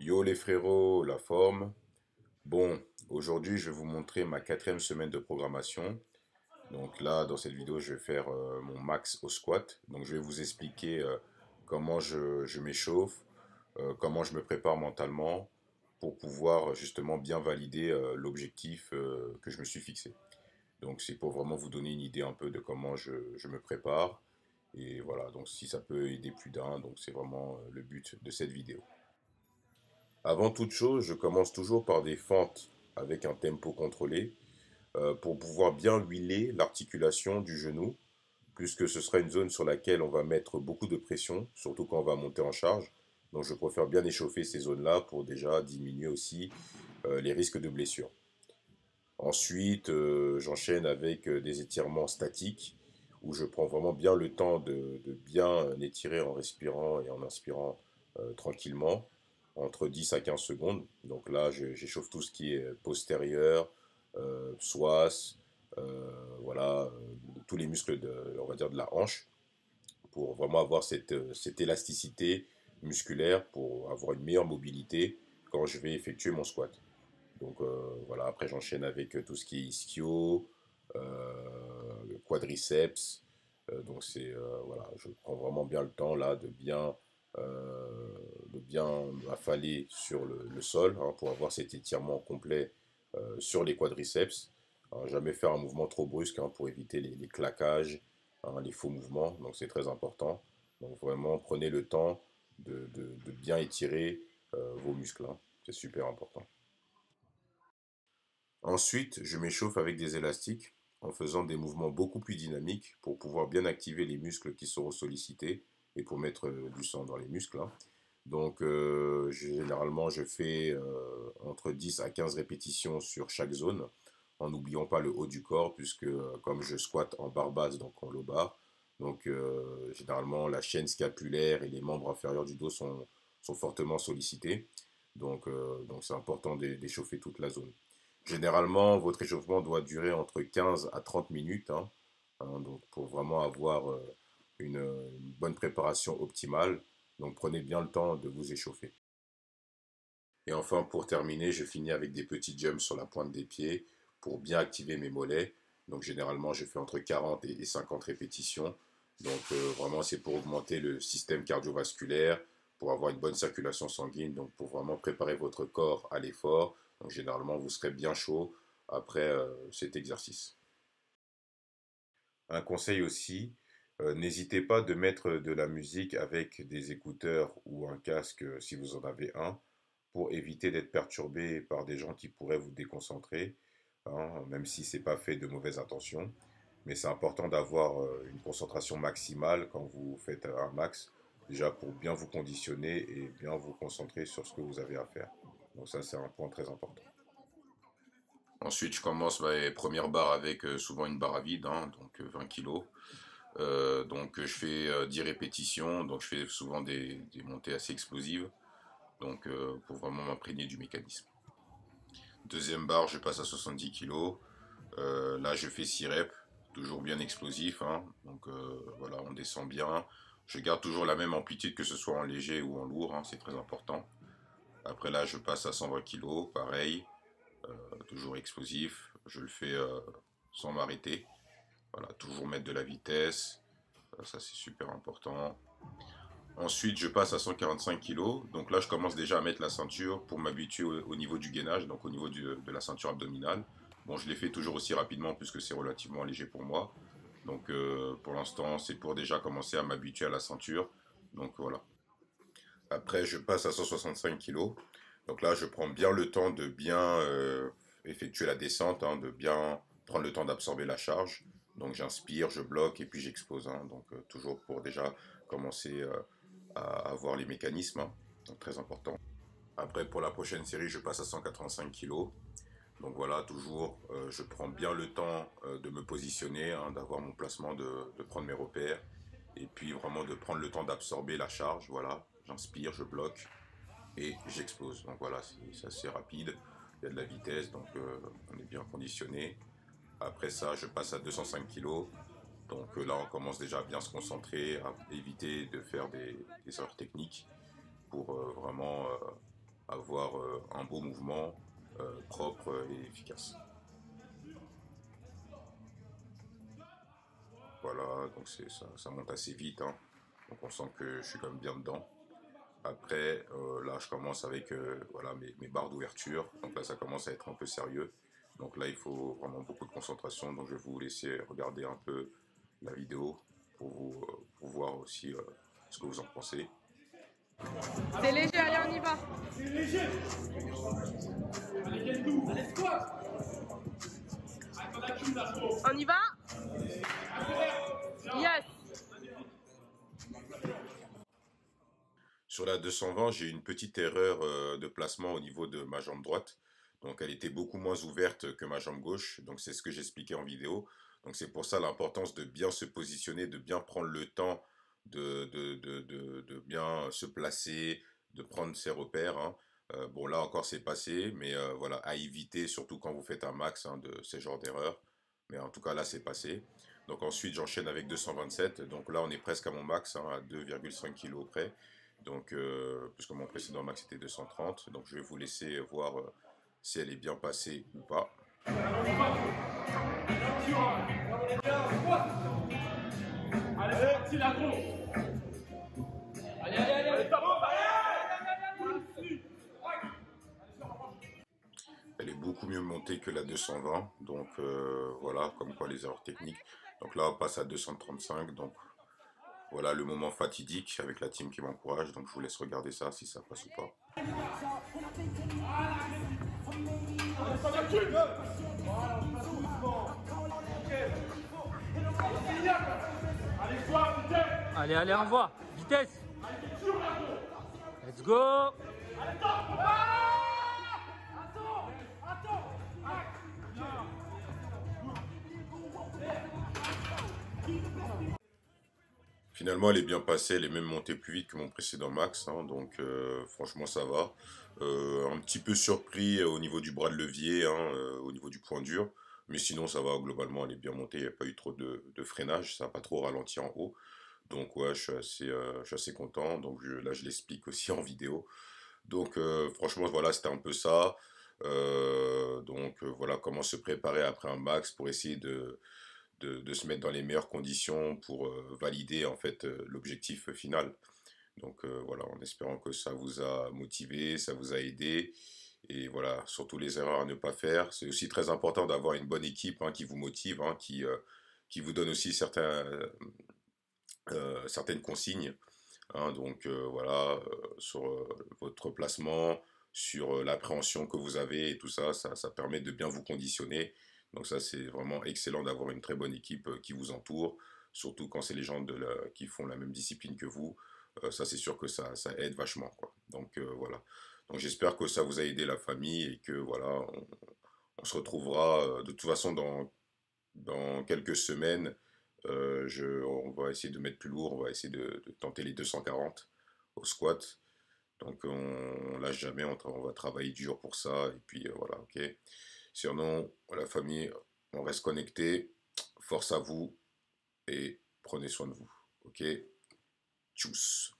Yo les frérots, la forme. Bon, aujourd'hui je vais vous montrer ma quatrième semaine de programmation. Donc là, dans cette vidéo, je vais faire mon max au squat. Donc je vais vous expliquer comment je m'échauffe, comment je me prépare mentalement pour pouvoir justement bien valider l'objectif que je me suis fixé. Donc c'est pour vraiment vous donner une idée un peu de comment je me prépare. Et voilà, donc si ça peut aider plus d'un, donc c'est vraiment le but de cette vidéo. Avant toute chose, je commence toujours par des fentes avec un tempo contrôlé pour pouvoir bien huiler l'articulation du genou, puisque ce sera une zone sur laquelle on va mettre beaucoup de pression, surtout quand on va monter en charge. Donc je préfère bien échauffer ces zones-là pour déjà diminuer aussi les risques de blessure. Ensuite, j'enchaîne avec des étirements statiques, où je prends vraiment bien le temps de bien étirer en respirant et en inspirant tranquillement, entre 10 à 15 secondes. Donc là, j'échauffe tout ce qui est postérieur, psoas, voilà, tous les muscles on va dire de la hanche, pour vraiment avoir cette élasticité musculaire, pour avoir une meilleure mobilité quand je vais effectuer mon squat. Donc voilà, après j'enchaîne avec tout ce qui est ischio, quadriceps. Donc c'est voilà, je prends vraiment bien le temps là de bien m'affaler sur le sol hein, pour avoir cet étirement complet sur les quadriceps. Hein, jamais faire un mouvement trop brusque hein, pour éviter les claquages, hein, les faux mouvements. Donc c'est très important. Donc vraiment prenez le temps de bien étirer vos muscles. Hein. C'est super important. Ensuite, je m'échauffe avec des élastiques en faisant des mouvements beaucoup plus dynamiques pour pouvoir bien activer les muscles qui seront sollicités et pour mettre du sang dans les muscles. Hein. Donc, généralement, je fais entre 10 à 15 répétitions sur chaque zone, en n'oubliant pas le haut du corps, puisque comme je squatte en barre basse, donc en lobar, donc généralement la chaîne scapulaire et les membres inférieurs du dos sont fortement sollicités. Donc c'est important d'échauffer toute la zone. Généralement, votre échauffement doit durer entre 15 à 30 minutes, hein, donc pour vraiment avoir une bonne préparation optimale. Donc prenez bien le temps de vous échauffer. Et enfin, pour terminer, je finis avec des petits jumps sur la pointe des pieds pour bien activer mes mollets. Donc généralement, je fais entre 40 et 50 répétitions. Donc vraiment, c'est pour augmenter le système cardiovasculaire, pour avoir une bonne circulation sanguine, donc pour vraiment préparer votre corps à l'effort. Donc généralement, vous serez bien chaud après cet exercice. Un conseil aussi, n'hésitez pas de mettre de la musique avec des écouteurs ou un casque si vous en avez un, pour éviter d'être perturbé par des gens qui pourraient vous déconcentrer, hein, même si c'est pas fait de mauvaises intentions. Mais c'est important d'avoir une concentration maximale quand vous faites un max, déjà pour bien vous conditionner et bien vous concentrer sur ce que vous avez à faire. Donc ça, c'est un point très important. Ensuite, je commence ma première barre avec souvent une barre à vide, hein, donc 20 kilos. Donc je fais 10 répétitions, donc je fais souvent des montées assez explosives, donc pour vraiment m'imprégner du mécanisme. Deuxième barre, je passe à 70 kilos. Là, je fais 6 reps, toujours bien explosif. Hein, donc voilà, on descend bien. Je garde toujours la même amplitude que ce soit en léger ou en lourd, hein, c'est très important. Après là, je passe à 120 kilos, pareil, toujours explosif. Je le fais sans m'arrêter. Voilà, toujours mettre de la vitesse. Ça, c'est super important. Ensuite, je passe à 145 kilos. Donc là, je commence déjà à mettre la ceinture pour m'habituer au niveau du gainage, donc au niveau de la ceinture abdominale. Bon, je l'ai fait toujours aussi rapidement puisque c'est relativement léger pour moi. Donc pour l'instant, c'est pour déjà commencer à m'habituer à la ceinture. Donc voilà. Après, je passe à 165 kilos. Donc là, je prends bien le temps de bien effectuer la descente, hein, de bien prendre le temps d'absorber la charge. Donc j'inspire, je bloque et puis j'explose. Hein. Donc toujours pour déjà commencer à avoir les mécanismes. Hein. Donc très important. Après, pour la prochaine série, je passe à 185 kilos. Donc voilà, toujours, je prends bien le temps de me positionner, hein, d'avoir mon placement, de prendre mes repères, et puis vraiment de prendre le temps d'absorber la charge. Voilà, j'inspire, je bloque, et j'explose. Donc voilà, c'est assez rapide, il y a de la vitesse, donc on est bien conditionné. Après ça, je passe à 205 kilos. Donc là, on commence déjà à bien se concentrer, à éviter de faire des erreurs techniques pour vraiment avoir un beau mouvement propre et efficace. Voilà, donc ça monte assez vite, hein. Donc on sent que je suis quand même bien dedans. Après, là, je commence avec voilà, mes barres d'ouverture. Donc là, ça commence à être un peu sérieux. Donc là, il faut vraiment beaucoup de concentration. Donc je vais vous laisser regarder un peu la vidéo pour voir aussi ce que vous en pensez. C'est léger, allez, on y va. C'est léger. Allez, quel tour? Allez, squat. On y va? Yes. Sur la 220, j'ai eu une petite erreur de placement au niveau de ma jambe droite. Donc elle était beaucoup moins ouverte que ma jambe gauche. Donc c'est ce que j'expliquais en vidéo. Donc c'est pour ça l'importance de bien se positionner, de bien prendre le temps de bien se placer, de prendre ses repères, hein. Bon là encore c'est passé, mais voilà, à éviter, surtout quand vous faites un max, hein, de ces genres d'erreurs. Mais en tout cas là c'est passé. Donc ensuite j'enchaîne avec 227. Donc là on est presque à mon max, hein, à 2,5 kg près. Donc, puisque mon précédent max était 230, donc je vais vous laisser voir si elle est bien passée ou pas. Elle est beaucoup mieux montée que la 220, donc voilà, comme quoi les erreurs techniques. Donc là, on passe à 235, donc voilà le moment fatidique avec la team qui m'encourage, donc je vous laisse regarder ça si ça passe ou pas. Allez, allez, envoie. Vitesse. Let's go. Finalement, elle est bien passée, elle est même montée plus vite que mon précédent max, hein, donc franchement ça va. Un petit peu surpris au niveau du bras de levier, hein, au niveau du point dur, mais sinon ça va, globalement elle est bien montée, il n'y a pas eu trop de freinage, ça n'a pas trop ralenti en haut. Donc ouais, je suis assez content, donc là je l'explique aussi en vidéo. Donc franchement voilà, c'était un peu ça. Donc voilà comment se préparer après un max pour essayer de se mettre dans les meilleures conditions pour valider en fait l'objectif final. Donc voilà, en espérant que ça vous a motivé, ça vous a aidé. Et voilà, surtout les erreurs à ne pas faire. C'est aussi très important d'avoir une bonne équipe, hein, qui vous motive, hein, qui vous donne aussi certaines consignes, hein. Donc voilà, sur votre placement, sur l'appréhension que vous avez et tout ça, ça permet de bien vous conditionner. Donc ça, c'est vraiment excellent d'avoir une très bonne équipe qui vous entoure, surtout quand c'est les gens qui font la même discipline que vous. Ça, c'est sûr que ça aide vachement, quoi. Donc voilà. Donc j'espère que ça vous a aidé la famille et que voilà, on se retrouvera de toute façon dans quelques semaines. On va essayer de mettre plus lourd, on va essayer de tenter les 240 au squat. Donc on lâche jamais, on va travailler dur pour ça. Et puis voilà, ok. Sinon, la famille, on reste connecté. Force à vous et prenez soin de vous. Ok. Tchuss.